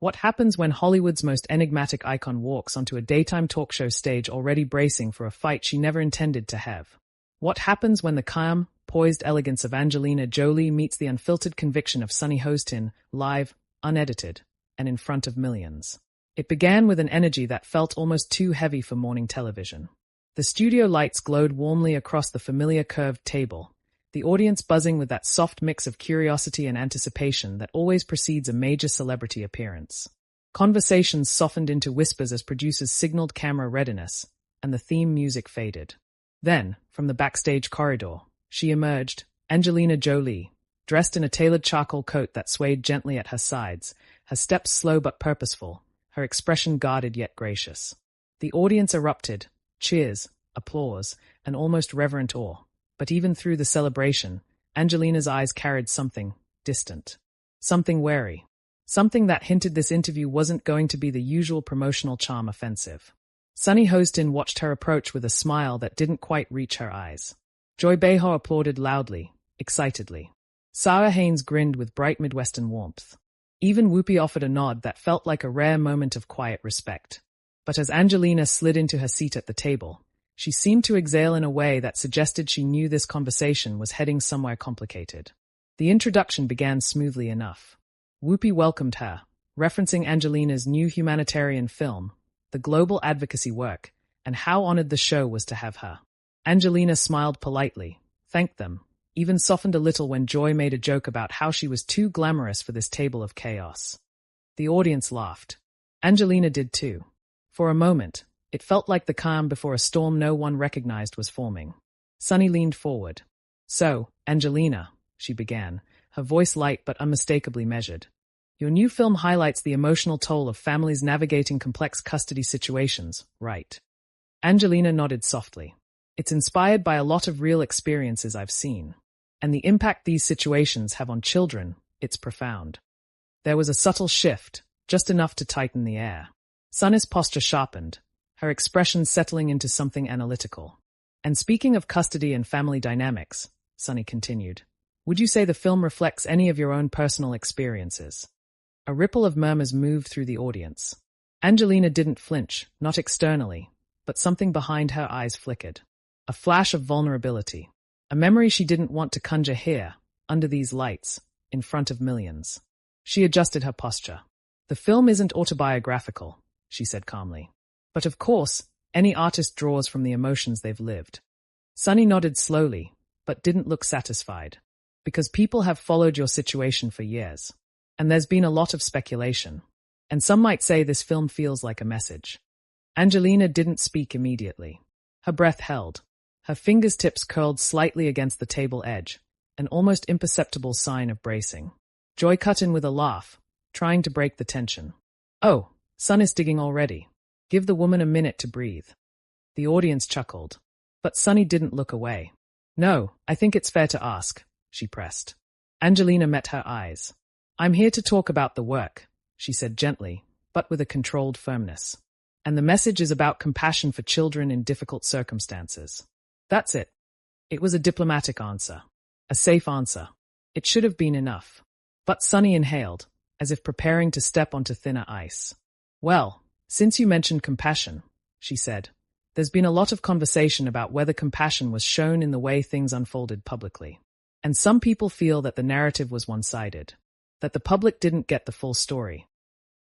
What happens when Hollywood's most enigmatic icon walks onto a daytime talk show stage already bracing for a fight she never intended to have? What happens when the calm, poised elegance of Angelina Jolie meets the unfiltered conviction of Sunny Hostin, live, unedited, and in front of millions? It began with an energy that felt almost too heavy for morning television. The studio lights glowed warmly across the familiar curved table, the audience buzzing with that soft mix of curiosity and anticipation that always precedes a major celebrity appearance. Conversations softened into whispers as producers signaled camera readiness, and the theme music faded. Then, from the backstage corridor, she emerged, Angelina Jolie, dressed in a tailored charcoal coat that swayed gently at her sides, her steps slow but purposeful, her expression guarded yet gracious. The audience erupted, cheers, applause, and almost reverent awe. But even through the celebration, Angelina's eyes carried something distant, something wary, something that hinted this interview wasn't going to be the usual promotional charm offensive. Sunny Hostin watched her approach with a smile that didn't quite reach her eyes. Joy Behar applauded loudly, excitedly. Sarah Haynes grinned with bright Midwestern warmth. Even Whoopi offered a nod that felt like a rare moment of quiet respect. But as Angelina slid into her seat at the table, she seemed to exhale in a way that suggested she knew this conversation was heading somewhere complicated. The introduction began smoothly enough. Whoopi welcomed her, referencing Angelina's new humanitarian film, the global advocacy work, and how honored the show was to have her. Angelina smiled politely, thanked them, even softened a little when Joy made a joke about how she was too glamorous for this table of chaos. The audience laughed. Angelina did too. For a moment, it felt like the calm before a storm no one recognized was forming. Sunny leaned forward. "So, Angelina," she began, her voice light but unmistakably measured. "Your new film highlights the emotional toll of families navigating complex custody situations, right?" Angelina nodded softly. "It's inspired by a lot of real experiences I've seen. And the impact these situations have on children, it's profound." There was a subtle shift, just enough to tighten the air. Sunny's posture sharpened, her expression settling into something analytical. "And speaking of custody and family dynamics," Sunny continued, "would you say the film reflects any of your own personal experiences?" A ripple of murmurs moved through the audience. Angelina didn't flinch, not externally, but something behind her eyes flickered. A flash of vulnerability. A memory she didn't want to conjure here, under these lights, in front of millions. She adjusted her posture. "The film isn't autobiographical," she said calmly. "But of course, any artist draws from the emotions they've lived." Sunny nodded slowly, but didn't look satisfied. "Because people have followed your situation for years. And there's been a lot of speculation. And some might say this film feels like a message." Angelina didn't speak immediately. Her breath held. Her fingertips curled slightly against the table edge, an almost imperceptible sign of bracing. Joy cut in with a laugh, trying to break the tension. "Oh, sun is digging already. Give the woman a minute to breathe." The audience chuckled. But Sunny didn't look away. "No, I think it's fair to ask," she pressed. Angelina met her eyes. "I'm here to talk about the work," she said gently, but with a controlled firmness. "And the message is about compassion for children in difficult circumstances." That's it. It was a diplomatic answer. A safe answer. It should have been enough. But Sunny inhaled, as if preparing to step onto thinner ice. "Well, since you mentioned compassion," she said, "there's been a lot of conversation about whether compassion was shown in the way things unfolded publicly. And some people feel that the narrative was one-sided, that the public didn't get the full story."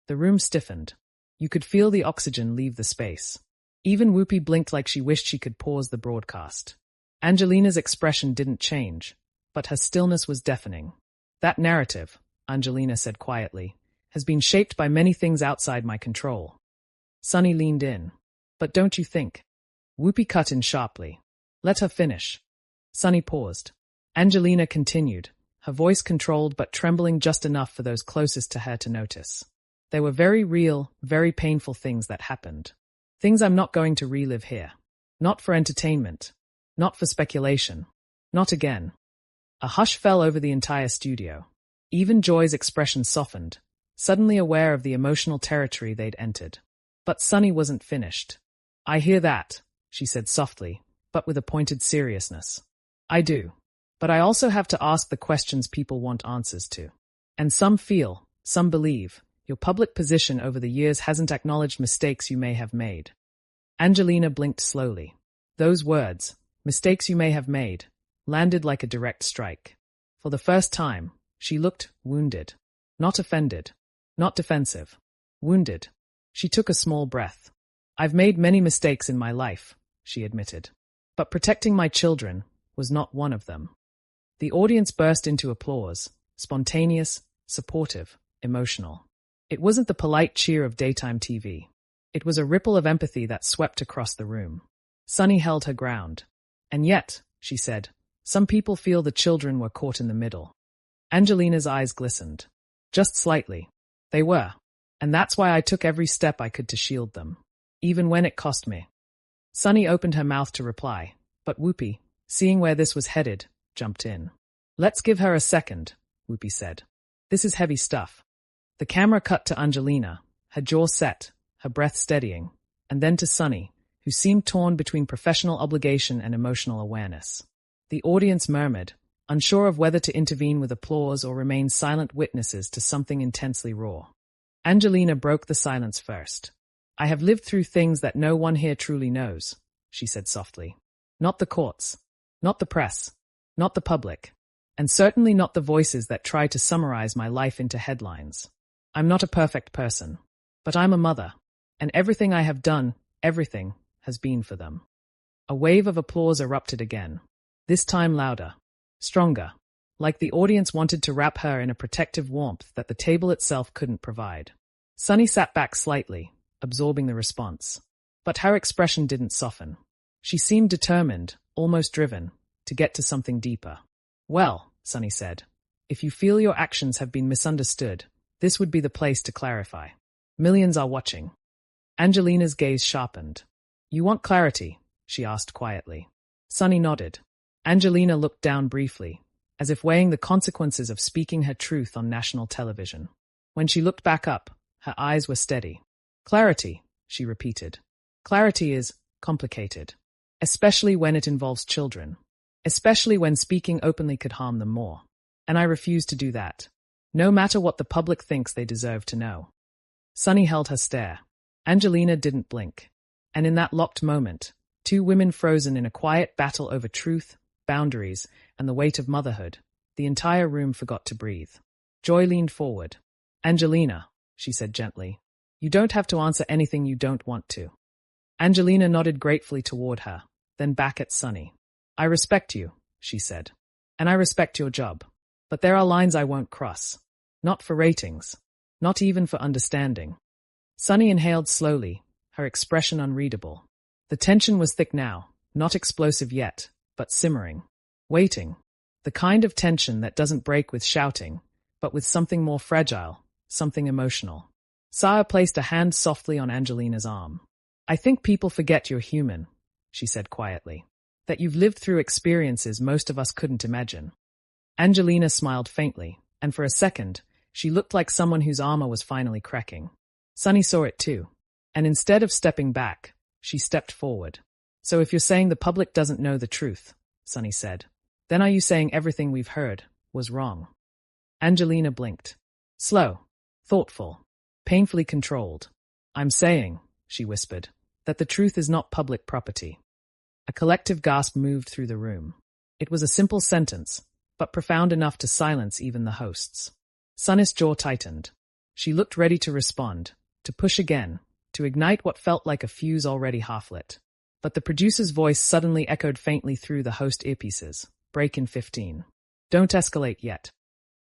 The room stiffened. You could feel the oxygen leave the space. Even Whoopi blinked like she wished she could pause the broadcast. Angelina's expression didn't change, but her stillness was deafening. "That narrative," Angelina said quietly, "has been shaped by many things outside my control." Sunny leaned in. "But don't you think?" Whoopi cut in sharply. "Let her finish." Sunny paused. Angelina continued, her voice controlled but trembling just enough for those closest to her to notice. "There were very real, very painful things that happened. Things I'm not going to relive here. Not for entertainment. Not for speculation. Not again." A hush fell over the entire studio. Even Joy's expression softened, suddenly aware of the emotional territory they'd entered. But Sunny wasn't finished. "I hear that," she said softly, but with a pointed seriousness. "I do. But I also have to ask the questions people want answers to. And some feel, some believe, Your public position over the years hasn't acknowledged mistakes you may have made. Angelina blinked slowly. Those words, mistakes you may have made, landed like a direct strike. For the first time, she looked wounded. Not offended. Not defensive. Wounded. She took a small breath. I've made many mistakes in my life, she admitted. But protecting my children was not one of them. The audience burst into applause, spontaneous, supportive, emotional. It wasn't the polite cheer of daytime TV. It was a ripple of empathy that swept across the room. Sunny held her ground. And yet, she said, some people feel the children were caught in the middle. Angelina's eyes glistened. Just slightly. They were. And that's why I took every step I could to shield them. Even when it cost me. Sunny opened her mouth to reply, but Whoopi, seeing where this was headed, jumped in. Let's give her a second, Whoopi said. This is heavy stuff. The camera cut to Angelina, her jaw set, her breath steadying, and then to Sunny, who seemed torn between professional obligation and emotional awareness. The audience murmured, unsure of whether to intervene with applause or remain silent witnesses to something intensely raw. Angelina broke the silence first. I have lived through things that no one here truly knows, she said softly. Not the courts, not the press, not the public, and certainly not the voices that try to summarize my life into headlines. I'm not a perfect person, but I'm a mother, and everything I have done, everything, has been for them. A wave of applause erupted again, this time louder, stronger, like the audience wanted to wrap her in a protective warmth that the table itself couldn't provide. Sunny sat back slightly, absorbing the response. But her expression didn't soften. She seemed determined, almost driven, to get to something deeper. Well, Sunny said, if you feel your actions have been misunderstood, this would be the place to clarify. Millions are watching. Angelina's gaze sharpened. You want clarity? She asked quietly. Sunny nodded. Angelina looked down briefly, as if weighing the consequences of speaking her truth on national television. When she looked back up, her eyes were steady. Clarity, she repeated. Clarity is complicated, especially when it involves children, especially when speaking openly could harm them more. And I refuse to do that, no matter what the public thinks they deserve to know. Sunny held her stare. Angelina didn't blink. And in that locked moment, two women frozen in a quiet battle over truth, boundaries, and the weight of motherhood, the entire room forgot to breathe. Joy leaned forward. Angelina, she said gently, you don't have to answer anything you don't want to. Angelina nodded gratefully toward her, then back at Sunny. I respect you, she said. And I respect your job. But there are lines I won't cross. Not for ratings. Not even for understanding. Sunny inhaled slowly, her expression unreadable. The tension was thick now, not explosive yet, but simmering. Waiting. The kind of tension that doesn't break with shouting, but with something more fragile, something emotional. Saya placed a hand softly on Angelina's arm. I think people forget you're human, she said quietly. That you've lived through experiences most of us couldn't imagine. Angelina smiled faintly, and for a second, she looked like someone whose armor was finally cracking. Sunny saw it too, and instead of stepping back, she stepped forward. So if you're saying the public doesn't know the truth, Sunny said, then are you saying everything we've heard was wrong? Angelina blinked. Slow, thoughtful, painfully controlled. I'm saying, she whispered, that the truth is not public property. A collective gasp moved through the room. It was a simple sentence, but profound enough to silence even the hosts. Sunny's jaw tightened. She looked ready to respond, to push again, to ignite what felt like a fuse already half-lit. But the producer's voice suddenly echoed faintly through the host earpieces. Break in 15. Don't escalate yet.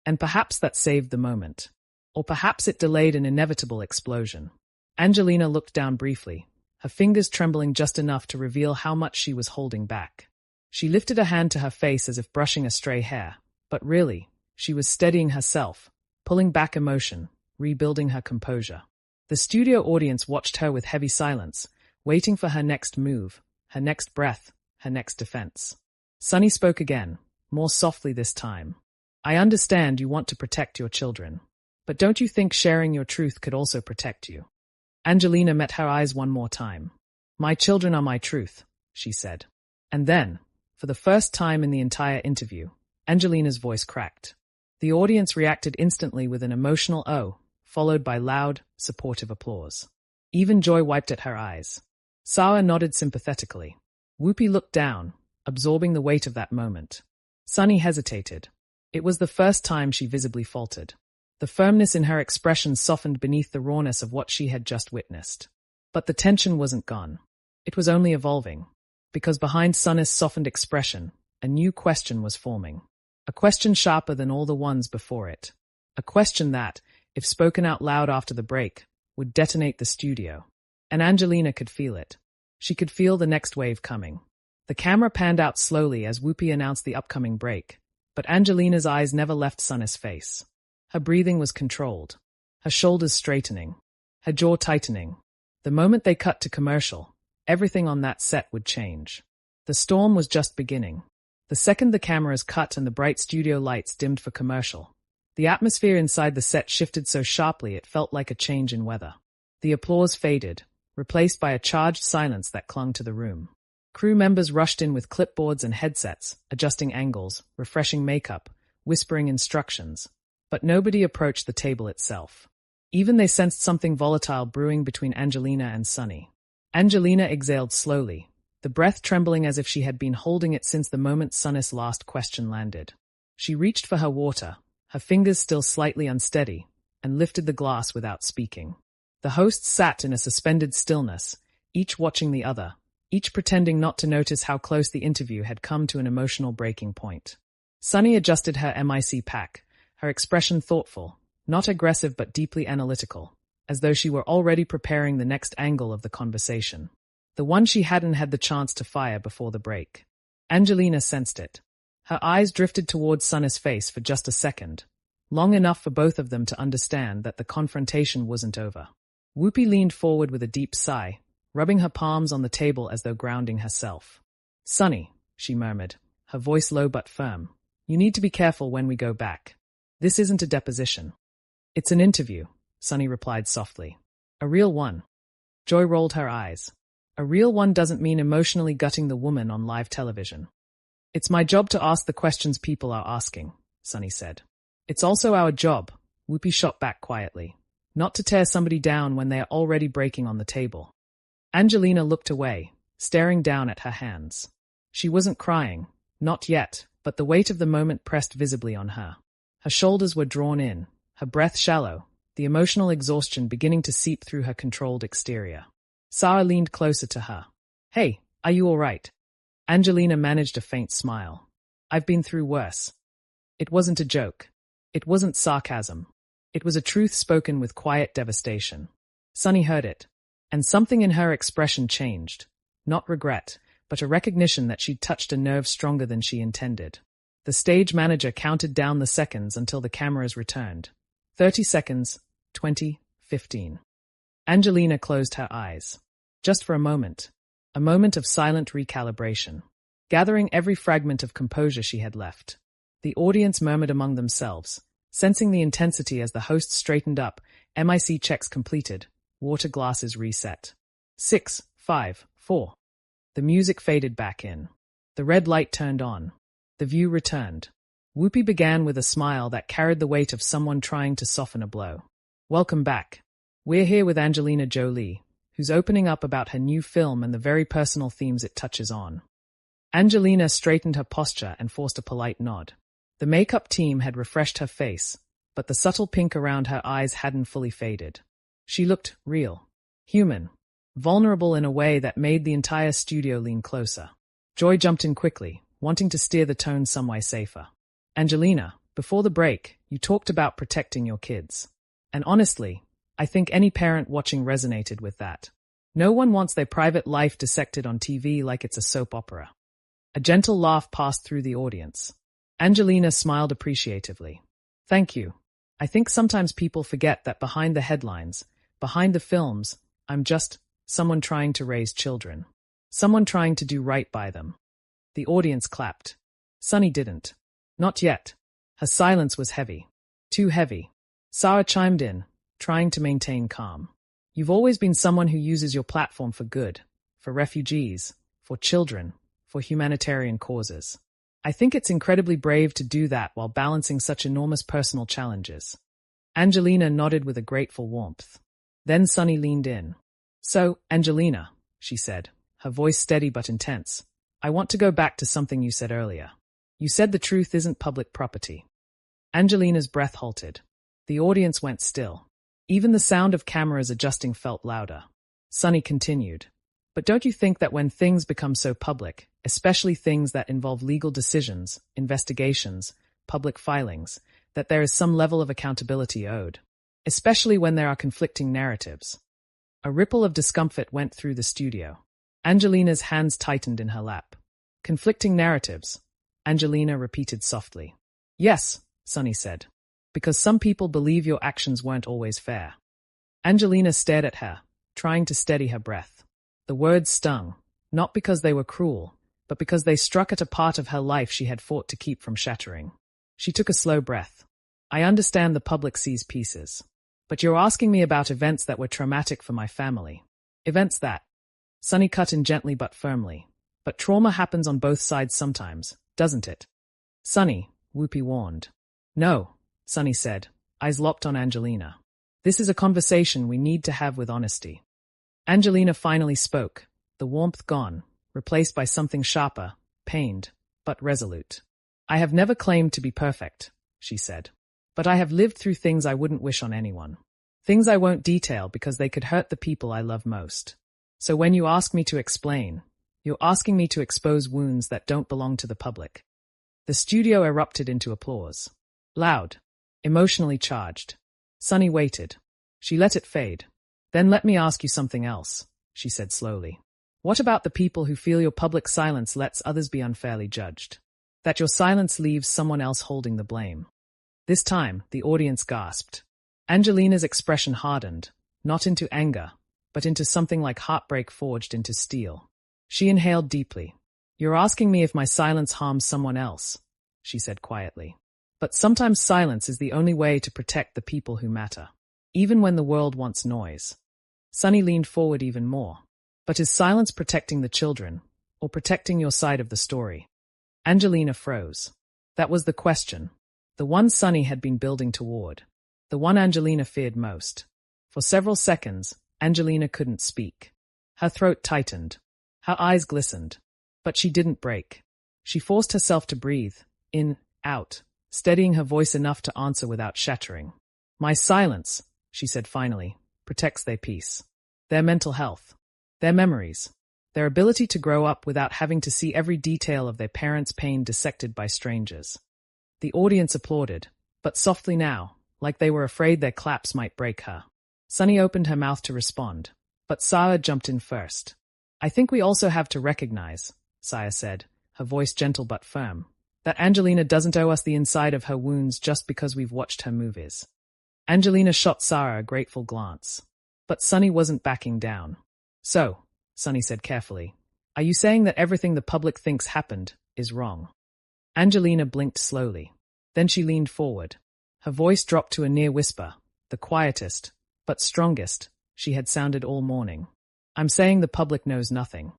And perhaps that saved the moment. Or perhaps it delayed an inevitable explosion. Angelina looked down briefly, her fingers trembling just enough to reveal how much she was holding back. She lifted a hand to her face as if brushing a stray hair, but really, she was steadying herself, pulling back emotion, rebuilding her composure. The studio audience watched her with heavy silence, waiting for her next move, her next breath, her next defense. Sunny spoke again, more softly this time. I understand you want to protect your children. But don't you think sharing your truth could also protect you? Angelina met her eyes one more time. My children are my truth, she said. And then, for the first time in the entire interview, Angelina's voice cracked. The audience reacted instantly with an emotional "oh," followed by loud, supportive applause. Even Joy wiped at her eyes. Sarah nodded sympathetically. Whoopi looked down, absorbing the weight of that moment. Sunny hesitated. It was the first time she visibly faltered. The firmness in her expression softened beneath the rawness of what she had just witnessed. But the tension wasn't gone. It was only evolving. Because behind Sunny's softened expression, a new question was forming. A question sharper than all the ones before it. A question that, if spoken out loud after the break, would detonate the studio. And Angelina could feel it. She could feel the next wave coming. The camera panned out slowly as Whoopi announced the upcoming break, but Angelina's eyes never left Sunny's face. Her breathing was controlled, her shoulders straightening, her jaw tightening. The moment they cut to commercial, everything on that set would change. The storm was just beginning. The second the cameras cut and the bright studio lights dimmed for commercial, the atmosphere inside the set shifted so sharply it felt like a change in weather. The applause faded, replaced by a charged silence that clung to the room. Crew members rushed in with clipboards and headsets, adjusting angles, refreshing makeup, whispering instructions. But nobody approached the table itself. Even they sensed something volatile brewing between Angelina and Sunny. Angelina exhaled slowly, the breath trembling as if she had been holding it since the moment Sunny's last question landed. She reached for her water, her fingers still slightly unsteady, and lifted the glass without speaking. The hosts sat in a suspended stillness, each watching the other, each pretending not to notice how close the interview had come to an emotional breaking point. Sunny adjusted her MIC pack, her expression thoughtful, not aggressive but deeply analytical, as though she were already preparing the next angle of the conversation. The one she hadn't had the chance to fire before the break. Angelina sensed it. Her eyes drifted towards Sunny's face for just a second, long enough for both of them to understand that the confrontation wasn't over. Whoopi leaned forward with a deep sigh, rubbing her palms on the table as though grounding herself. "Sunny," she murmured, her voice low but firm, "you need to be careful when we go back. This isn't a deposition. It's an interview," Sunny replied softly. "A real one." Joy rolled her eyes. "A real one doesn't mean emotionally gutting the woman on live television." "It's my job to ask the questions people are asking," Sunny said. "It's also our job," Whoopi shot back quietly, "not to tear somebody down when they are already breaking on the table." Angelina looked away, staring down at her hands. She wasn't crying, not yet, but the weight of the moment pressed visibly on her. Her shoulders were drawn in, her breath shallow, the emotional exhaustion beginning to seep through her controlled exterior. Sarah leaned closer to her. "Hey, are you all right?" Angelina managed a faint smile. "I've been through worse." It wasn't a joke. It wasn't sarcasm. It was a truth spoken with quiet devastation. Sunny heard it, and something in her expression changed. Not regret, but a recognition that she'd touched a nerve stronger than she intended. The stage manager counted down the seconds until the cameras returned. 30 seconds, 20, 15. Angelina closed her eyes. Just for a moment of silent recalibration, gathering every fragment of composure she had left. The audience murmured among themselves, sensing the intensity as the host straightened up, MIC checks completed, water glasses reset. 6, 5, 4. The music faded back in. The red light turned on. The view returned. Whoopi began with a smile that carried the weight of someone trying to soften a blow. "Welcome back. We're here with Angelina Jolie, who's opening up about her new film and the very personal themes it touches on." Angelina straightened her posture and forced a polite nod. The makeup team had refreshed her face, but the subtle pink around her eyes hadn't fully faded. She looked real, human, vulnerable in a way that made the entire studio lean closer. Joy jumped in quickly, wanting to steer the tone some way safer. "Angelina, before the break, you talked about protecting your kids. And honestly, I think any parent watching resonated with that. No one wants their private life dissected on TV like it's a soap opera." A gentle laugh passed through the audience. Angelina smiled appreciatively. "Thank you. I think sometimes people forget that behind the headlines, behind the films, I'm just someone trying to raise children. Someone trying to do right by them." The audience clapped. Sunny didn't. Not yet. Her silence was heavy. Too heavy. Sarah chimed in, trying to maintain calm. "You've always been someone who uses your platform for good, for refugees, for children, for humanitarian causes. I think it's incredibly brave to do that while balancing such enormous personal challenges." Angelina nodded with a grateful warmth. Then Sunny leaned in. So, Angelina, she said, her voice steady but intense, I want to go back to something you said earlier. You said the truth isn't public property. Angelina's breath halted. The audience went still. Even the sound of cameras adjusting felt louder. Sunny continued. But don't you think that when things become so public, especially things that involve legal decisions, investigations, public filings, that there is some level of accountability owed? Especially when there are conflicting narratives. A ripple of discomfort went through the studio. Angelina's hands tightened in her lap. Conflicting narratives, Angelina repeated softly. Yes, Sunny said. Because some people believe your actions weren't always fair. Angelina stared at her, trying to steady her breath. The words stung, not because they were cruel, but because they struck at a part of her life she had fought to keep from shattering. She took a slow breath. I understand the public sees pieces. But you're asking me about events that were traumatic for my family. Events that… Sunny cut in gently but firmly. But trauma happens on both sides sometimes, doesn't it? Sunny, Whoopi warned. No, Sunny said, eyes locked on Angelina. This is a conversation we need to have with honesty. Angelina finally spoke, the warmth gone, replaced by something sharper, pained, but resolute. I have never claimed to be perfect, she said. But I have lived through things I wouldn't wish on anyone. Things I won't detail because they could hurt the people I love most. So when you ask me to explain, you're asking me to expose wounds that don't belong to the public. The studio erupted into applause. Loud, emotionally charged. Sunny waited. She let it fade. Then let me ask you something else, she said slowly. What about the people who feel your public silence lets others be unfairly judged? That your silence leaves someone else holding the blame? This time, the audience gasped. Angelina's expression hardened, not into anger, but into something like heartbreak forged into steel. She inhaled deeply. You're asking me if my silence harms someone else, she said quietly. But sometimes silence is the only way to protect the people who matter, even when the world wants noise. Sunny leaned forward even more. But is silence protecting the children, or protecting your side of the story? Angelina froze. That was the question. The one Sunny had been building toward. The one Angelina feared most. For several seconds, Angelina couldn't speak. Her throat tightened. Her eyes glistened. But she didn't break. She forced herself to breathe, in, out, steadying her voice enough to answer without shattering. My silence, she said finally, protects their peace. Their mental health. Their memories. Their ability to grow up without having to see every detail of their parents' pain dissected by strangers. The audience applauded, but softly now, like they were afraid their claps might break her. Sunny opened her mouth to respond, but Saya jumped in first. I think we also have to recognize, Saya said, her voice gentle but firm, that Angelina doesn't owe us the inside of her wounds just because we've watched her movies. Angelina shot Sarah a grateful glance. But Sunny wasn't backing down. So, Sunny said carefully, are you saying that everything the public thinks happened is wrong? Angelina blinked slowly. Then she leaned forward. Her voice dropped to a near whisper, the quietest, but strongest, she had sounded all morning. I'm saying the public knows nothing.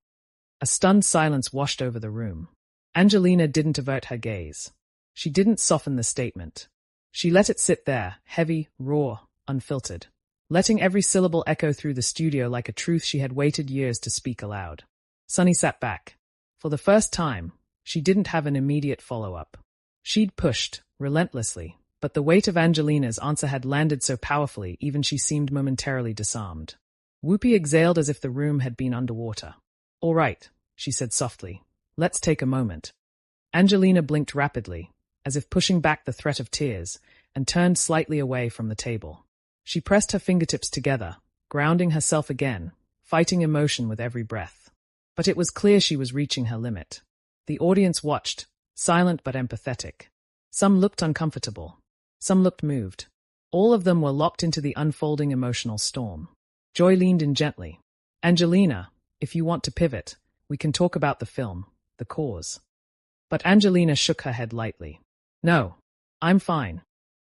A stunned silence washed over the room. Angelina didn't avert her gaze. She didn't soften the statement. She let it sit there, heavy, raw, unfiltered, letting every syllable echo through the studio like a truth she had waited years to speak aloud. Sunny sat back. For the first time, she didn't have an immediate follow-up. She'd pushed, relentlessly, but the weight of Angelina's answer had landed so powerfully even she seemed momentarily disarmed. Whoopi exhaled as if the room had been underwater. All right, she said softly. Let's take a moment. Angelina blinked rapidly, as if pushing back the threat of tears, and turned slightly away from the table. She pressed her fingertips together, grounding herself again, fighting emotion with every breath. But it was clear she was reaching her limit. The audience watched, silent but empathetic. Some looked uncomfortable. Some looked moved. All of them were locked into the unfolding emotional storm. Joy leaned in gently. Angelina, if you want to pivot, we can talk about the film, the cause. But Angelina shook her head lightly. No, I'm fine.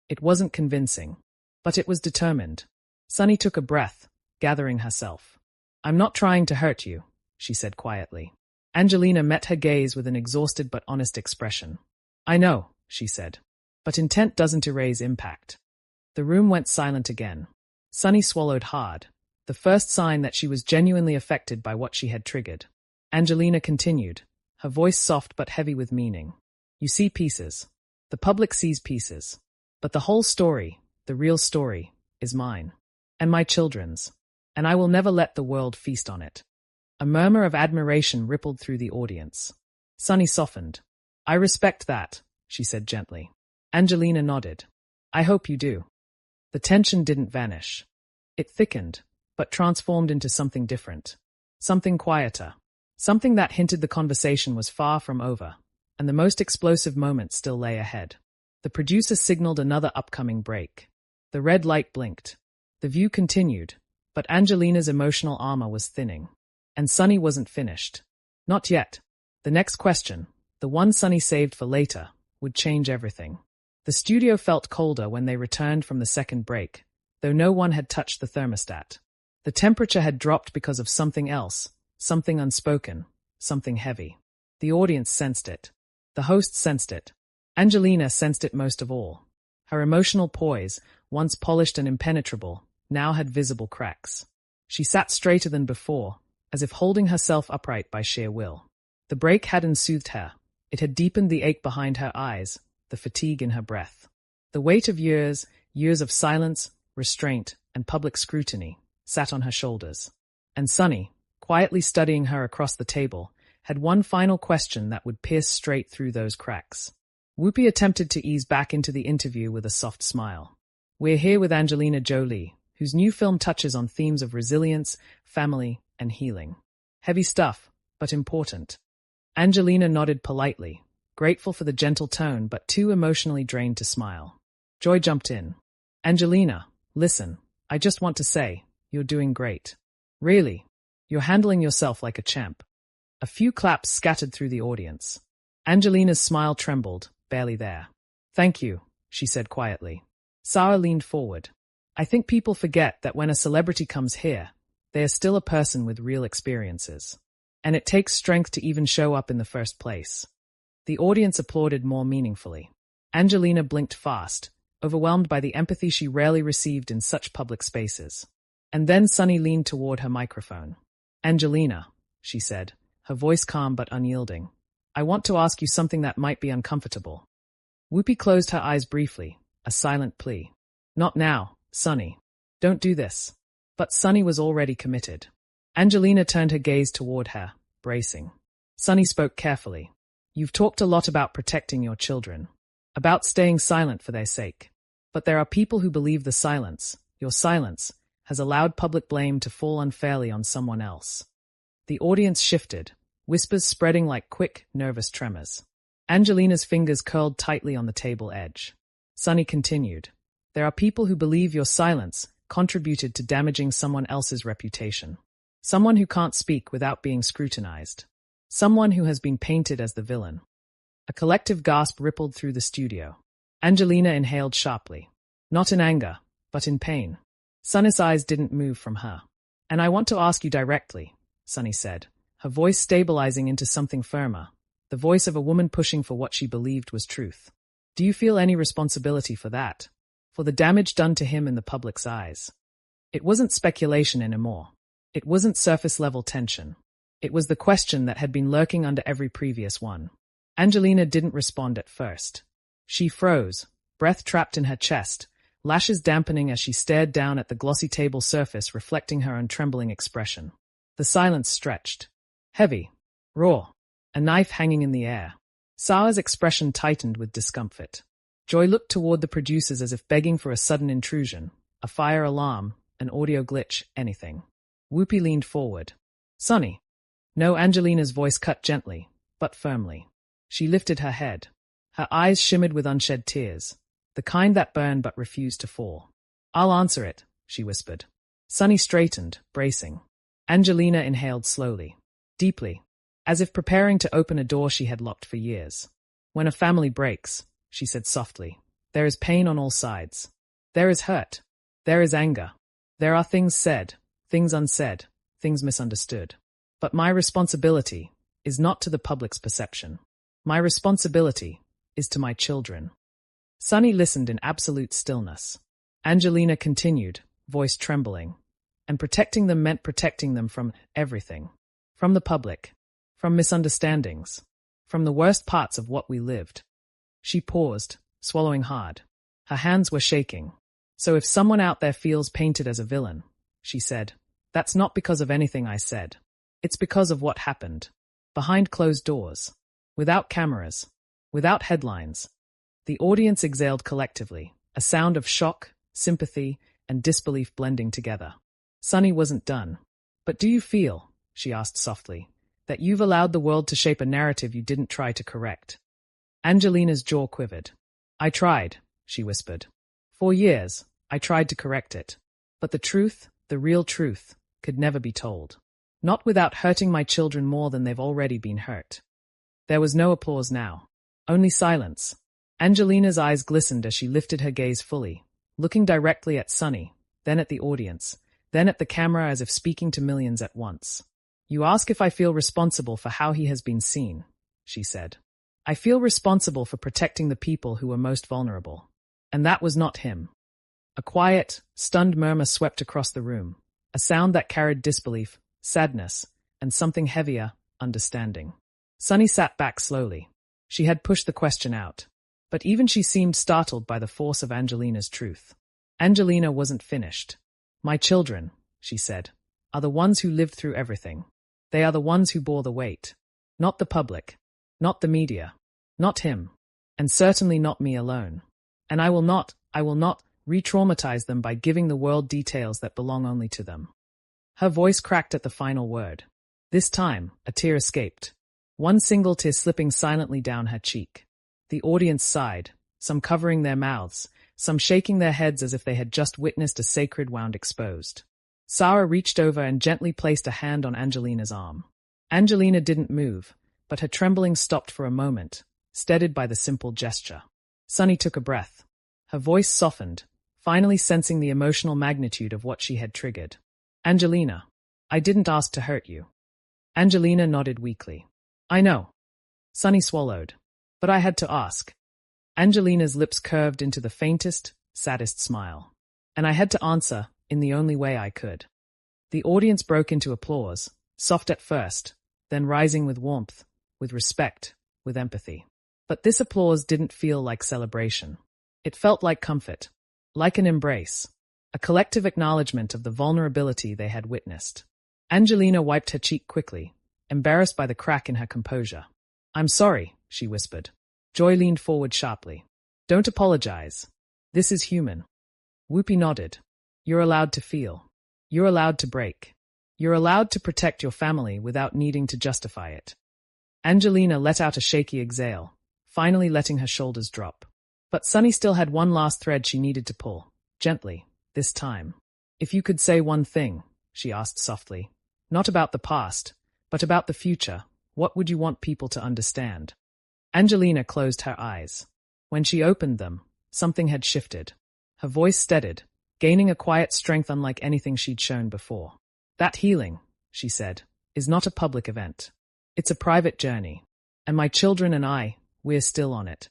It wasn't convincing. But it was determined. Sunny took a breath, gathering herself. I'm not trying to hurt you, she said quietly. Angelina met her gaze with an exhausted but honest expression. I know, she said. But intent doesn't erase impact. The room went silent again. Sunny swallowed hard, the first sign that she was genuinely affected by what she had triggered. Angelina continued, her voice soft but heavy with meaning. You see pieces. The public sees pieces. But the whole story, the real story, is mine. And my children's. And I will never let the world feast on it. A murmur of admiration rippled through the audience. Sunny softened. I respect that, she said gently. Angelina nodded. I hope you do. The tension didn't vanish. It thickened, but transformed into something different. Something quieter. Something that hinted the conversation was far from over, and the most explosive moment still lay ahead. The producer signaled another upcoming break. The red light blinked. The view continued, but Angelina's emotional armor was thinning. And Sunny wasn't finished. Not yet. The next question, the one Sunny saved for later, would change everything. The studio felt colder when they returned from the second break, though no one had touched the thermostat. The temperature had dropped because of something else, something unspoken, something heavy. The audience sensed it. The host sensed it. Angelina sensed it most of all. Her emotional poise, once polished and impenetrable, now had visible cracks. She sat straighter than before, as if holding herself upright by sheer will. The break hadn't soothed her. It had deepened the ache behind her eyes, the fatigue in her breath. The weight of years of silence, restraint, and public scrutiny, sat on her shoulders. And Sunny, quietly studying her across the table, had one final question that would pierce straight through those cracks. Whoopi attempted to ease back into the interview with a soft smile. We're here with Angelina Jolie, whose new film touches on themes of resilience, family, and healing. Heavy stuff, but important. Angelina nodded politely, grateful for the gentle tone but too emotionally drained to smile. Joy jumped in. Angelina, listen, I just want to say, you're doing great. Really, you're handling yourself like a champ. A few claps scattered through the audience. Angelina's smile trembled, barely there. Thank you, she said quietly. Sarah leaned forward. I think people forget that when a celebrity comes here, they are still a person with real experiences. And it takes strength to even show up in the first place. The audience applauded more meaningfully. Angelina blinked fast, overwhelmed by the empathy she rarely received in such public spaces. And then Sunny leaned toward her microphone. Angelina, she said, her voice calm but unyielding. I want to ask you something that might be uncomfortable. Whoopi closed her eyes briefly, a silent plea. Not now, Sunny. Don't do this. But Sunny was already committed. Angelina turned her gaze toward her, bracing. Sunny spoke carefully. You've talked a lot about protecting your children, about staying silent for their sake. But there are people who believe the silence, your silence, has allowed public blame to fall unfairly on someone else. The audience shifted, whispers spreading like quick, nervous tremors. Angelina's fingers curled tightly on the table edge. Sunny continued. There are people who believe your silence contributed to damaging someone else's reputation. Someone who can't speak without being scrutinized. Someone who has been painted as the villain. A collective gasp rippled through the studio. Angelina inhaled sharply. Not in anger, but in pain. Sunny's eyes didn't move from her. And I want to ask you directly, Sunny said, her voice stabilizing into something firmer, the voice of a woman pushing for what she believed was truth. Do you feel any responsibility for that? For the damage done to him in the public's eyes? It wasn't speculation anymore. It wasn't surface-level tension. It was the question that had been lurking under every previous one. Angelina didn't respond at first. She froze, breath trapped in her chest, lashes dampening as she stared down at the glossy table surface reflecting her untrembling expression. The silence stretched. Heavy. Raw. A knife hanging in the air. Sarah's expression tightened with discomfort. Joy looked toward the producers as if begging for a sudden intrusion, a fire alarm, an audio glitch, anything. Whoopi leaned forward. Sunny. No, Angelina's voice cut gently, but firmly. She lifted her head. Her eyes shimmered with unshed tears, the kind that burned but refused to fall. I'll answer it, she whispered. Sunny straightened, bracing. Angelina inhaled slowly, deeply, as if preparing to open a door she had locked for years. When a family breaks, she said softly, there is pain on all sides. There is hurt. There is anger. There are things said, things unsaid, things misunderstood. But my responsibility is not to the public's perception. My responsibility is to my children. Sunny listened in absolute stillness. Angelina continued, voice trembling. And protecting them meant protecting them from everything. From the public. From misunderstandings. From the worst parts of what we lived. She paused, swallowing hard. Her hands were shaking. So if someone out there feels painted as a villain, she said, that's not because of anything I said. It's because of what happened. Behind closed doors. Without cameras. Without headlines. The audience exhaled collectively, a sound of shock, sympathy, and disbelief blending together. Sunny wasn't done. But do you feel, she asked softly, that you've allowed the world to shape a narrative you didn't try to correct? Angelina's jaw quivered. I tried, she whispered. For years, I tried to correct it. But the truth, the real truth, could never be told. Not without hurting my children more than they've already been hurt. There was no applause now. Only silence. Angelina's eyes glistened as she lifted her gaze fully, looking directly at Sunny, then at the audience, then at the camera as if speaking to millions at once. You ask if I feel responsible for how he has been seen, she said. I feel responsible for protecting the people who were most vulnerable. And that was not him. A quiet, stunned murmur swept across the room, a sound that carried disbelief, sadness, and something heavier, understanding. Sunny sat back slowly. She had pushed the question out. But even she seemed startled by the force of Angelina's truth. Angelina wasn't finished. My children, she said, are the ones who lived through everything. They are the ones who bore the weight. Not the public. Not the media. Not him. And certainly not me alone. And I will not re-traumatize them by giving the world details that belong only to them. Her voice cracked at the final word. This time, a tear escaped. One single tear slipping silently down her cheek. The audience sighed, some covering their mouths, some shaking their heads as if they had just witnessed a sacred wound exposed. Sarah reached over and gently placed a hand on Angelina's arm. Angelina didn't move, but her trembling stopped for a moment, steadied by the simple gesture. Sunny took a breath. Her voice softened, finally sensing the emotional magnitude of what she had triggered. Angelina, I didn't ask to hurt you. Angelina nodded weakly. I know. Sunny swallowed. But I had to ask. Angelina's lips curved into the faintest, saddest smile. And I had to answer in the only way I could. The audience broke into applause, soft at first, then rising with warmth, with respect, with empathy. But this applause didn't feel like celebration. It felt like comfort, like an embrace, a collective acknowledgement of the vulnerability they had witnessed. Angelina wiped her cheek quickly, embarrassed by the crack in her composure. I'm sorry, she whispered. Joy leaned forward sharply. Don't apologize. This is human. Whoopi nodded. You're allowed to feel. You're allowed to break. You're allowed to protect your family without needing to justify it. Angelina let out a shaky exhale, finally letting her shoulders drop. But Sunny still had one last thread she needed to pull, gently, this time. If you could say one thing, she asked softly, not about the past, but about the future, what would you want people to understand? Angelina closed her eyes. When she opened them, something had shifted. Her voice steadied, gaining a quiet strength unlike anything she'd shown before. That healing, she said, is not a public event. It's a private journey. And my children and I, we're still on it.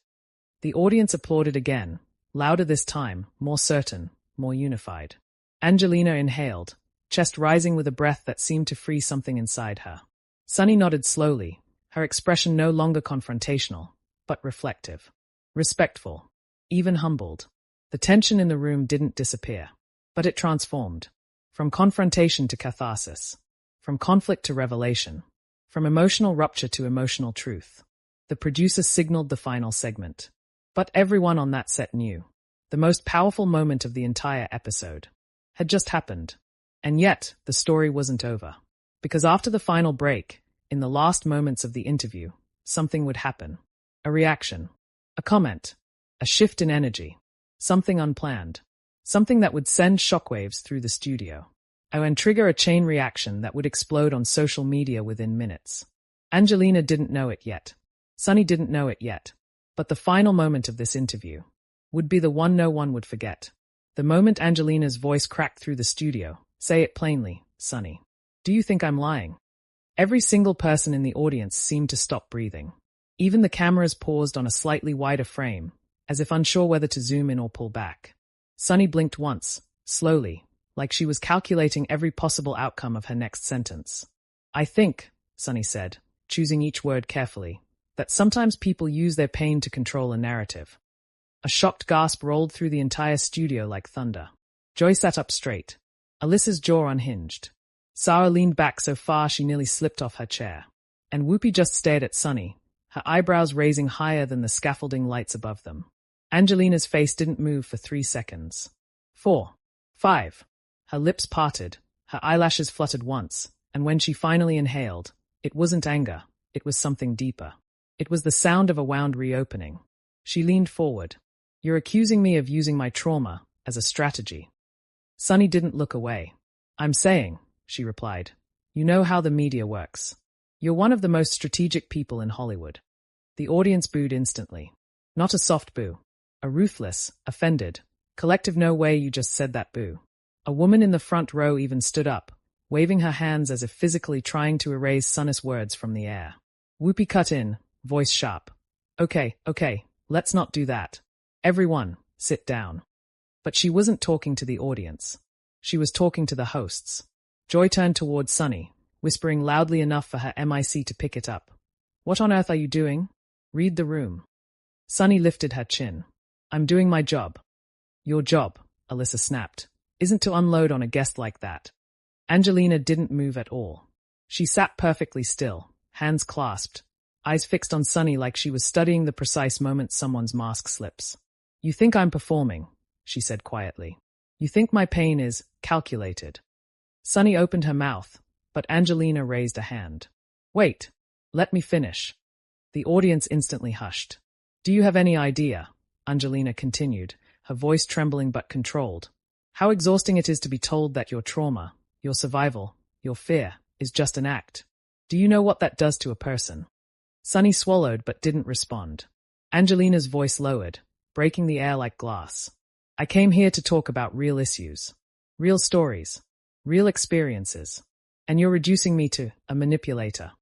The audience applauded again, louder this time, more certain, more unified. Angelina inhaled, chest rising with a breath that seemed to free something inside her. Sunny nodded slowly, her expression no longer confrontational, but reflective. Respectful. Even humbled. The tension in the room didn't disappear, but it transformed. From confrontation to catharsis. From conflict to revelation. From emotional rupture to emotional truth. The producer signaled the final segment. But everyone on that set knew. The most powerful moment of the entire episode had just happened. And yet, the story wasn't over. Because after the final break, in the last moments of the interview, something would happen. A reaction. A comment. A shift in energy. Something unplanned. Something that would send shockwaves through the studio. And trigger a chain reaction that would explode on social media within minutes. Angelina didn't know it yet. Sunny didn't know it yet. But the final moment of this interview would be the one no one would forget. The moment Angelina's voice cracked through the studio. Say it plainly, Sunny. Do you think I'm lying? Every single person in the audience seemed to stop breathing. Even the cameras paused on a slightly wider frame, as if unsure whether to zoom in or pull back. Sunny blinked once, slowly, like she was calculating every possible outcome of her next sentence. I think, Sunny said, choosing each word carefully, that sometimes people use their pain to control a narrative. A shocked gasp rolled through the entire studio like thunder. Joy sat up straight. Alyssa's jaw unhinged. Sarah leaned back so far she nearly slipped off her chair. And Whoopi just stared at Sunny, her eyebrows raising higher than the scaffolding lights above them. Angelina's face didn't move for 3 seconds. 4. 5. Her lips parted, her eyelashes fluttered once, and when she finally inhaled, it wasn't anger, it was something deeper. It was the sound of a wound reopening. She leaned forward. You're accusing me of using my trauma as a strategy. Sunny didn't look away. I'm saying, she replied, you know how the media works. You're one of the most strategic people in Hollywood. The audience booed instantly. Not a soft boo. A ruthless, offended, collective no way you just said that boo. A woman in the front row even stood up, waving her hands as if physically trying to erase Sunny's words from the air. Whoopi cut in, voice sharp. Okay, let's not do that. Everyone, sit down. But she wasn't talking to the audience. She was talking to the hosts. Joy turned towards Sunny, whispering loudly enough for her MIC to pick it up. What on earth are you doing? Read the room. Sunny lifted her chin. I'm doing my job. Your job, Alyssa snapped, isn't to unload on a guest like that. Angelina didn't move at all. She sat perfectly still, hands clasped, eyes fixed on Sunny like she was studying the precise moment someone's mask slips. You think I'm performing, she said quietly. You think my pain is calculated. Sunny opened her mouth, but Angelina raised a hand. Wait, let me finish. The audience instantly hushed. Do you have any idea, Angelina continued, her voice trembling but controlled, how exhausting it is to be told that your trauma, your survival, your fear, is just an act? Do you know what that does to a person? Sunny swallowed but didn't respond. Angelina's voice lowered, breaking the air like glass. I came here to talk about real issues, real stories, real experiences, and you're reducing me to a manipulator.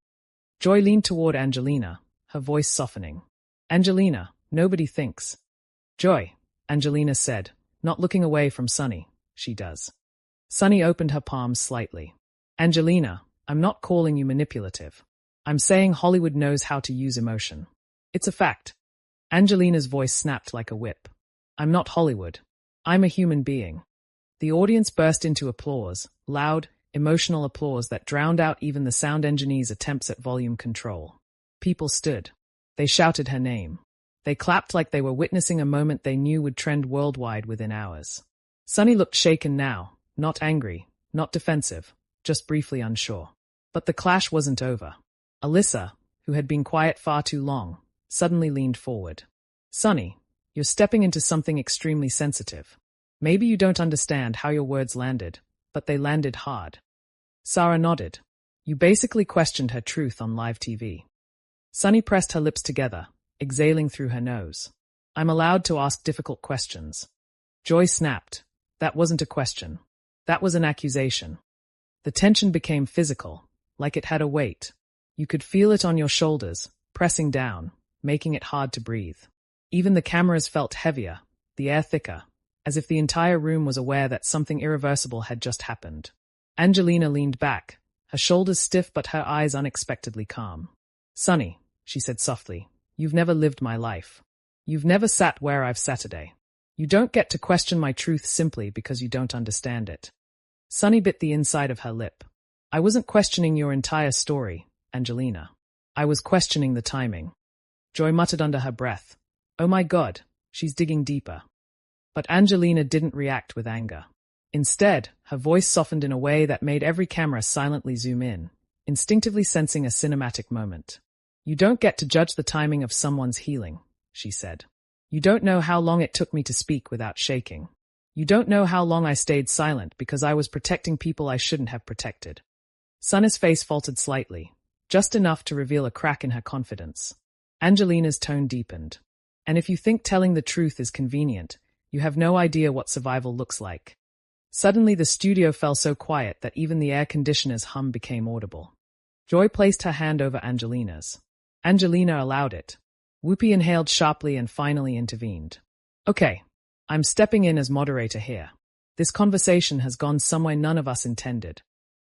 Joy leaned toward Angelina, her voice softening. Angelina, nobody thinks. Joy, Angelina said, not looking away from Sunny. She does. Sunny opened her palms slightly. Angelina, I'm not calling you manipulative. I'm saying Hollywood knows how to use emotion. It's a fact. Angelina's voice snapped like a whip. I'm not Hollywood. I'm a human being. The audience burst into applause, loud, emotional applause that drowned out even the sound engineer's attempts at volume control. People stood. They shouted her name. They clapped like they were witnessing a moment they knew would trend worldwide within hours. Sunny looked shaken now, not angry, not defensive, just briefly unsure. But the clash wasn't over. Alyssa, who had been quiet far too long, suddenly leaned forward. Sunny, you're stepping into something extremely sensitive. Maybe you don't understand how your words landed, but they landed hard. Sarah nodded. You basically questioned her truth on live TV. Sunny pressed her lips together, exhaling through her nose. I'm allowed to ask difficult questions. Joy snapped. That wasn't a question. That was an accusation. The tension became physical, like it had a weight. You could feel it on your shoulders, pressing down, making it hard to breathe. Even the cameras felt heavier, the air thicker, as if the entire room was aware that something irreversible had just happened. Angelina leaned back, her shoulders stiff but her eyes unexpectedly calm. Sunny, she said softly, you've never lived my life. You've never sat where I've sat today. You don't get to question my truth simply because you don't understand it. Sunny bit the inside of her lip. I wasn't questioning your entire story, Angelina. I was questioning the timing. Joy muttered under her breath. Oh my God, she's digging deeper. But Angelina didn't react with anger. Instead, her voice softened in a way that made every camera silently zoom in, instinctively sensing a cinematic moment. You don't get to judge the timing of someone's healing, she said. You don't know how long it took me to speak without shaking. You don't know how long I stayed silent because I was protecting people I shouldn't have protected. Sunny's face faltered slightly, just enough to reveal a crack in her confidence. Angelina's tone deepened. And if you think telling the truth is convenient, you have no idea what survival looks like. Suddenly the studio fell so quiet that even the air conditioner's hum became audible. Joy placed her hand over Angelina's. Angelina allowed it. Whoopi inhaled sharply and finally intervened. Okay, I'm stepping in as moderator here. This conversation has gone somewhere none of us intended.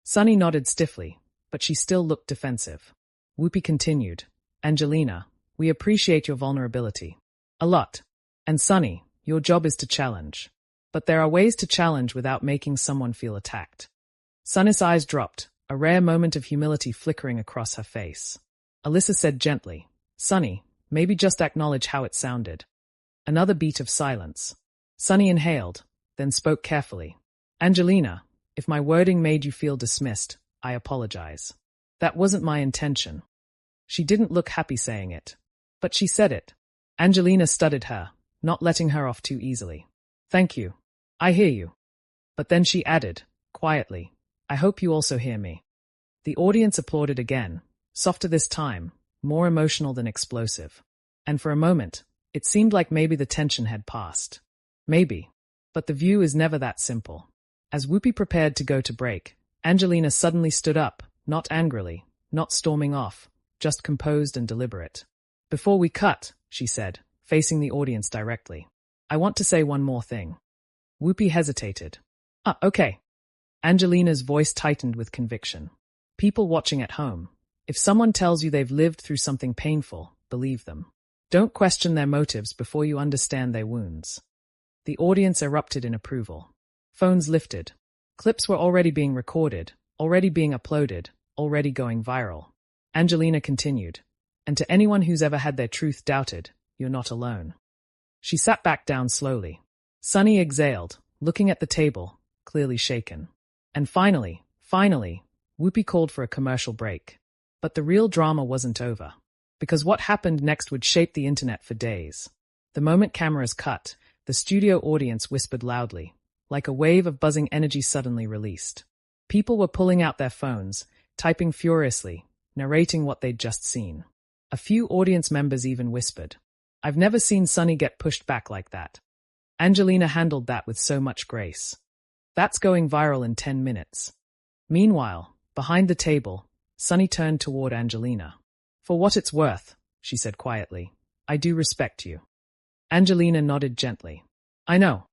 Sunny nodded stiffly, but she still looked defensive. Whoopi continued, Angelina, we appreciate your vulnerability. A lot. And Sunny, your job is to challenge. But there are ways to challenge without making someone feel attacked. Sunny's eyes dropped, a rare moment of humility flickering across her face. Alyssa said gently, Sunny, maybe just acknowledge how it sounded. Another beat of silence. Sunny inhaled, then spoke carefully. Angelina, if my wording made you feel dismissed, I apologize. That wasn't my intention. She didn't look happy saying it. But she said it. Angelina studied her, not letting her off too easily. Thank you. I hear you. But then she added, quietly, I hope you also hear me. The audience applauded again, softer this time, more emotional than explosive. And for a moment, it seemed like maybe the tension had passed. Maybe. But the view is never that simple. As Whoopi prepared to go to break, Angelina suddenly stood up, not angrily, not storming off, just composed and deliberate. Before we cut, she said, facing the audience directly, I want to say one more thing. Whoopi hesitated. Okay. Angelina's voice tightened with conviction. People watching at home, if someone tells you they've lived through something painful, believe them. Don't question their motives before you understand their wounds. The audience erupted in approval. Phones lifted. Clips were already being recorded, already being uploaded, already going viral. Angelina continued, and to anyone who's ever had their truth doubted, you're not alone. She sat back down slowly. Sunny exhaled, looking at the table, clearly shaken. And finally, Whoopi called for a commercial break. But the real drama wasn't over. Because what happened next would shape the internet for days. The moment cameras cut, the studio audience whispered loudly, like a wave of buzzing energy suddenly released. People were pulling out their phones, typing furiously, narrating what they'd just seen. A few audience members even whispered, I've never seen Sunny get pushed back like that. Angelina handled that with so much grace. That's going viral in 10 minutes. Meanwhile, behind the table, Sunny turned toward Angelina. For what it's worth, she said quietly, I do respect you. Angelina nodded gently. I know.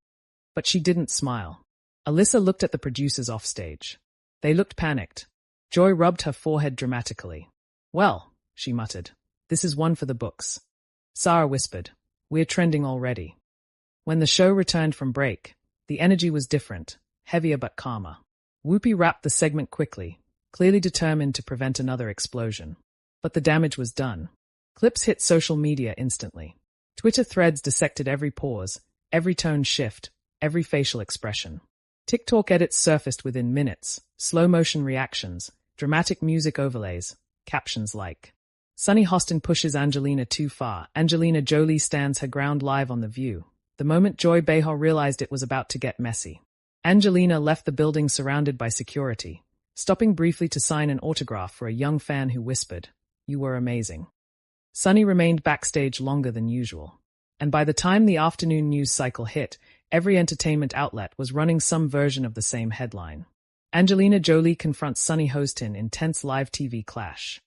But she didn't smile. Alyssa looked at the producers offstage. They looked panicked. Joy rubbed her forehead dramatically. Well, she muttered, this is one for the books. Sarah whispered, we're trending already. When the show returned from break, the energy was different, heavier but calmer. Whoopi wrapped the segment quickly, clearly determined to prevent another explosion. But the damage was done. Clips hit social media instantly. Twitter threads dissected every pause, every tone shift, every facial expression. TikTok edits surfaced within minutes, slow-motion reactions, dramatic music overlays, captions like, Sunny Hostin pushes Angelina too far. Angelina Jolie stands her ground live on The View. The moment Joy Behar realized it was about to get messy. Angelina left the building surrounded by security, stopping briefly to sign an autograph for a young fan who whispered, You were amazing. Sunny remained backstage longer than usual. And by the time the afternoon news cycle hit, every entertainment outlet was running some version of the same headline. Angelina Jolie confronts Sunny Hostin in tense live TV clash.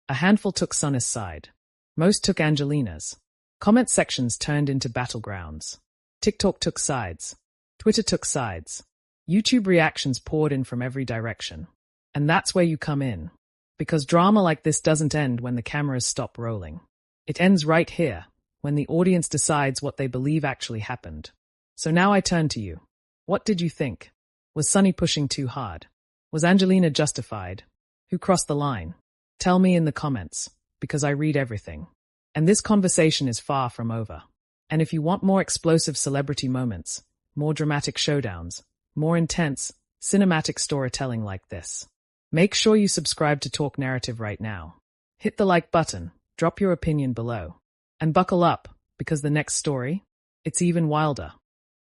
A handful took Sunny's side. Most took Angelina's. Comment sections turned into battlegrounds. TikTok took sides. Twitter took sides. YouTube reactions poured in from every direction. And that's where you come in. Because drama like this doesn't end when the cameras stop rolling. It ends right here, when the audience decides what they believe actually happened. So now I turn to you. What did you think? Was Sunny pushing too hard? Was Angelina justified? Who crossed the line? Tell me in the comments, because I read everything. And this conversation is far from over. And if you want more explosive celebrity moments, more dramatic showdowns, more intense, cinematic storytelling like this, make sure you subscribe to Talk Narrative right now. Hit the like button, drop your opinion below, and buckle up, because the next story, it's even wilder.